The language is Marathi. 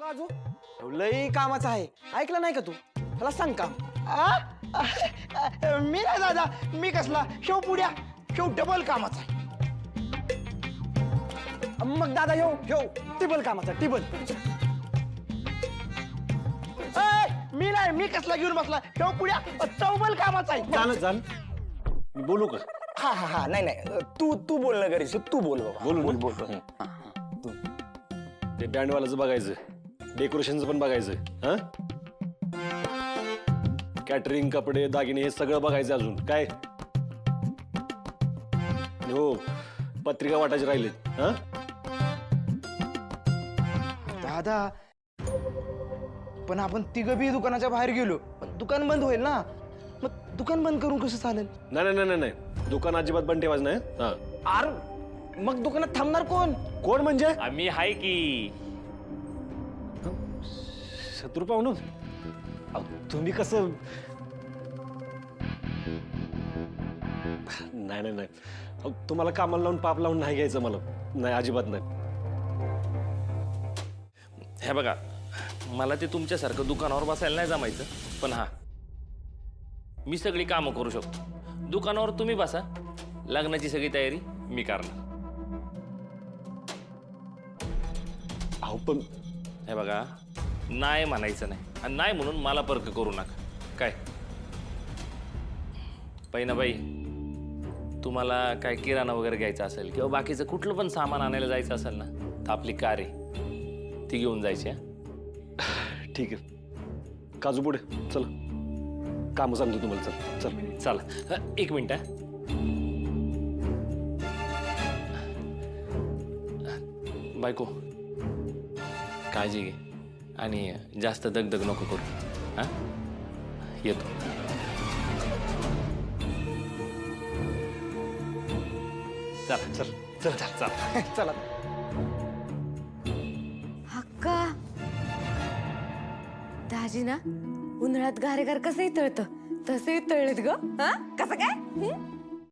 काजू लई कामाचा आहे, ऐकलं नाही का तू? त्याला सांग काम. मी नाही दादा, मी कसला शेव पुड्या, शेव डबल कामाचा आहे. मग दादा ह्यो टिबल कामाचा, टिबल. मी नाही, मी कसला घेऊन बसला शेव पुड्या चौबल कामाचा आहे. चाल मी बोलू का? हा हा हा, नाही नाही, तू बोलणं गरजेचं, तू बोल बाबा. बोलू बोल. ते बँडवालाचं बघायचं, डेकोरेशनचं पण बघायचं. हा, कॅटरिंग, कपडे, दागिने हे सगळं बघायचं. अजून काय? हो, पत्रिका वाटायचे राहिलेत. हा, दादा पण आपण तिघं बी दुकानाच्या बाहेर गेलो, पण दुकान बंद होईल ना. मग दुकान बंद करून कसं चालेल? नाही, दुकान अजिबात बंद ठेवायचं नाही. हा, अरे मग दुकानात थांबणार कोण? कोण म्हणजे? आम्ही हाय की. शत्रू पाहुणं, तुम्ही कसं? नाही, तुम्हाला कामाला लावून पाप लावून नाही घ्यायचं मला. नाही, अजिबात नाही. हे बघा, मला ते तुमच्यासारखं दुकानावर बसायला नाही जमायचं, पण हा, मी सगळी कामं करू शकतो. दुकानावर तुम्ही बसा, लग्नाची सगळी तयारी मी करणार. अहो पण हे बघा, नाही म्हणायचं नाही, आणि नाही म्हणून मला पर्क करू नका. काय पैनाबाई, तुम्हाला काय किराणा वगैरे घ्यायचा असेल किंवा बाकीचं कुठलं पण सामान आणायला जायचं असेल ना, तर आपली कार आहे, ती घेऊन जायची. ठीक आहे, काजू पुढे चला, काम सांगतो तुम्हाला. चल चला, एक मिनिट. बायको, काळजी घे आणि जास्त दगदग नको करू. हा, येतो. चल. चला. हक्का, दाजी ना उन्हाळ्यात गारेगार कसं तळतं तसंही तळलेत ग. हा, कसं काय?